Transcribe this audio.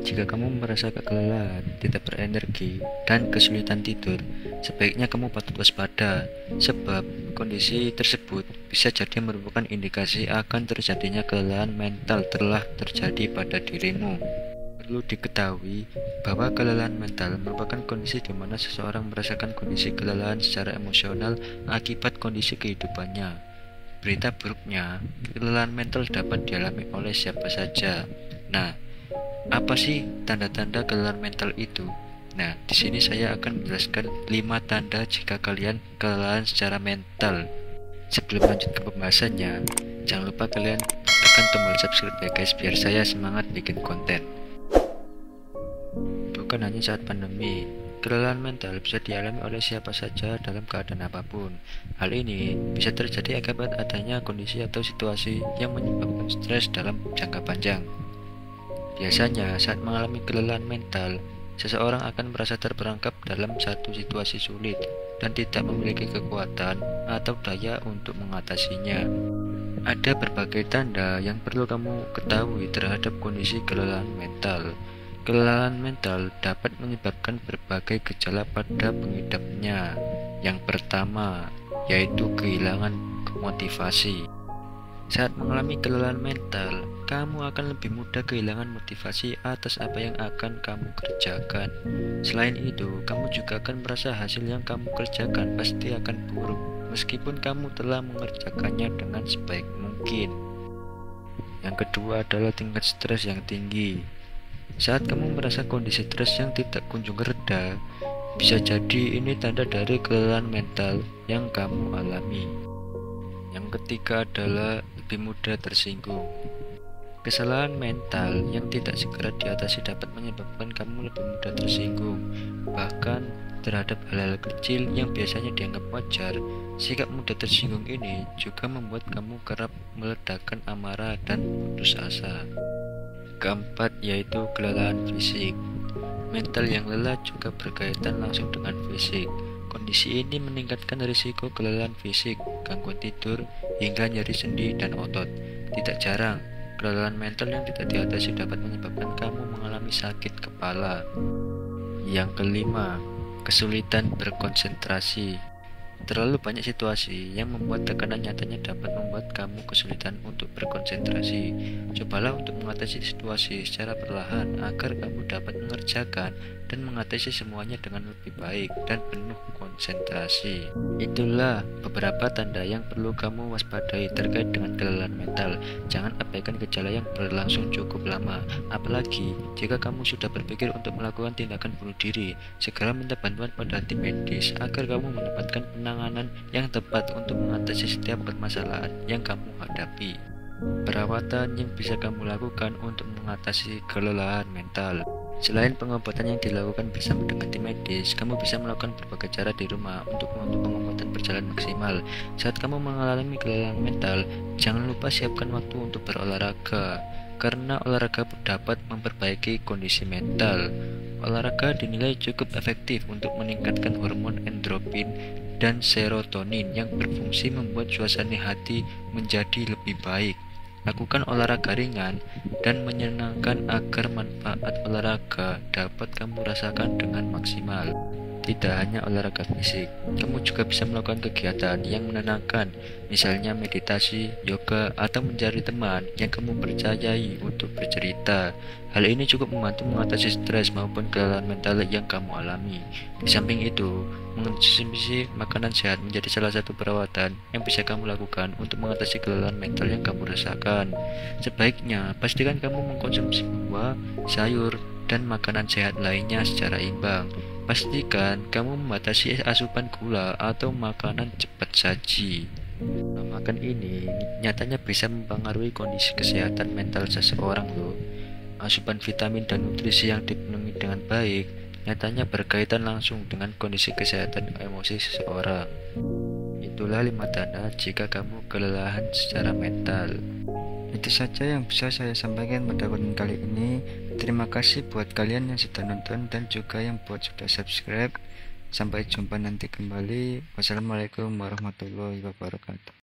Jika kamu merasa kelelahan, tidak berenergi, dan kesulitan tidur, sebaiknya kamu patut waspada, sebab kondisi tersebut bisa jadi merupakan indikasi akan terjadinya kelelahan mental telah terjadi pada dirimu. Perlu diketahui bahwa kelelahan mental merupakan kondisi di mana seseorang merasakan kondisi kelelahan secara emosional akibat kondisi kehidupannya. Berita buruknya, kelelahan mental dapat dialami oleh siapa saja. Nah, apa sih tanda-tanda kelelahan mental itu? Nah, di sini saya akan menjelaskan 5 tanda jika kalian kelelahan secara mental. Sebelum lanjut ke pembahasannya, jangan lupa kalian tekan tombol subscribe ya guys, biar saya semangat bikin konten. Bukan hanya saat pandemi, kelelahan mental bisa dialami oleh siapa saja dalam keadaan apapun. Hal ini bisa terjadi akibat adanya kondisi atau situasi yang menyebabkan stres dalam jangka panjang. Biasanya, saat mengalami kelelahan mental, seseorang akan merasa terperangkap dalam satu situasi sulit dan tidak memiliki kekuatan atau daya untuk mengatasinya. Ada berbagai tanda yang perlu kamu ketahui terhadap kondisi kelelahan mental. Kelelahan mental dapat menyebabkan berbagai gejala pada pengidapnya. Yang pertama, yaitu kehilangan motivasi. Saat mengalami kelelahan mental, kamu akan lebih mudah kehilangan motivasi atas apa yang akan kamu kerjakan. Selain itu, kamu juga akan merasa hasil yang kamu kerjakan pasti akan buruk, meskipun kamu telah mengerjakannya dengan sebaik mungkin. Yang kedua adalah tingkat stres yang tinggi. Saat kamu merasa kondisi stres yang tidak kunjung reda, bisa jadi ini tanda dari kelelahan mental yang kamu alami. Yang ketiga adalah lebih mudah tersinggung. Kesalahan mental yang tidak segera diatasi dapat menyebabkan kamu lebih mudah tersinggung, bahkan terhadap hal-hal kecil yang biasanya dianggap wajar. Sikap mudah tersinggung ini juga membuat kamu kerap meledakkan amarah dan putus asa. Keempat, yaitu kelelahan fisik. Mental yang lelah juga berkaitan langsung dengan fisik. Kondisi ini meningkatkan risiko kelelahan fisik, gangguan tidur, hingga nyeri sendi dan otot. Tidak jarang, kelelahan mental yang tidak diatasi dapat menyebabkan kamu mengalami sakit kepala. Yang kelima, kesulitan berkonsentrasi. Terlalu banyak situasi yang membuat tekanan nyatanya dapat membuat kamu kesulitan untuk berkonsentrasi. Cobalah untuk mengatasi situasi secara perlahan agar kamu dapat mengerjakan dan mengatasi semuanya dengan lebih baik dan penuh konsentrasi. Itulah beberapa tanda yang perlu kamu waspadai terkait dengan kelelahan mental. Jangan abaikan gejala yang berlangsung cukup lama, apalagi jika kamu sudah berpikir untuk melakukan tindakan bunuh diri. Segera minta bantuan pada tim medis agar kamu mendapatkan penanganan yang tepat untuk mengatasi setiap permasalahan yang kamu hadapi. Perawatan yang bisa kamu lakukan untuk mengatasi kelelahan mental. Selain pengobatan yang dilakukan bersama dengan tim medis, kamu bisa melakukan berbagai cara di rumah untuk pengobatan berjalan maksimal. Saat kamu mengalami kelelahan mental, jangan lupa siapkan waktu untuk berolahraga, karena olahraga dapat memperbaiki kondisi mental. Olahraga dinilai cukup efektif untuk meningkatkan hormon endorfin dan serotonin yang berfungsi membuat suasana hati menjadi lebih baik. Lakukan olahraga ringan dan menyenangkan agar manfaat olahraga dapat kamu rasakan dengan maksimal. Tidak hanya olahraga fisik, kamu juga bisa melakukan kegiatan yang menenangkan, misalnya meditasi, yoga, atau mencari teman yang kamu percayai untuk bercerita. Hal ini cukup membantu mengatasi stres maupun kelelahan mental yang kamu alami. Di samping itu, mengonsumsi makanan sehat menjadi salah satu perawatan yang bisa kamu lakukan untuk mengatasi kelelahan mental yang kamu rasakan. Sebaiknya, pastikan kamu mengkonsumsi buah, sayur, dan makanan sehat lainnya secara imbang. Pastikan kamu membatasi asupan gula atau makanan cepat saji. Makan ini nyatanya bisa mempengaruhi kondisi kesehatan mental seseorang loh. Asupan vitamin dan nutrisi yang dipenuhi dengan baik nyatanya berkaitan langsung dengan kondisi kesehatan emosi seseorang. Itulah 5 tanda jika kamu kelelahan secara mental. Itu saja yang bisa saya sampaikan pada konten kali ini. Terima kasih buat kalian yang sudah nonton dan juga yang buat sudah subscribe. Sampai jumpa nanti kembali. Wassalamualaikum warahmatullahi wabarakatuh.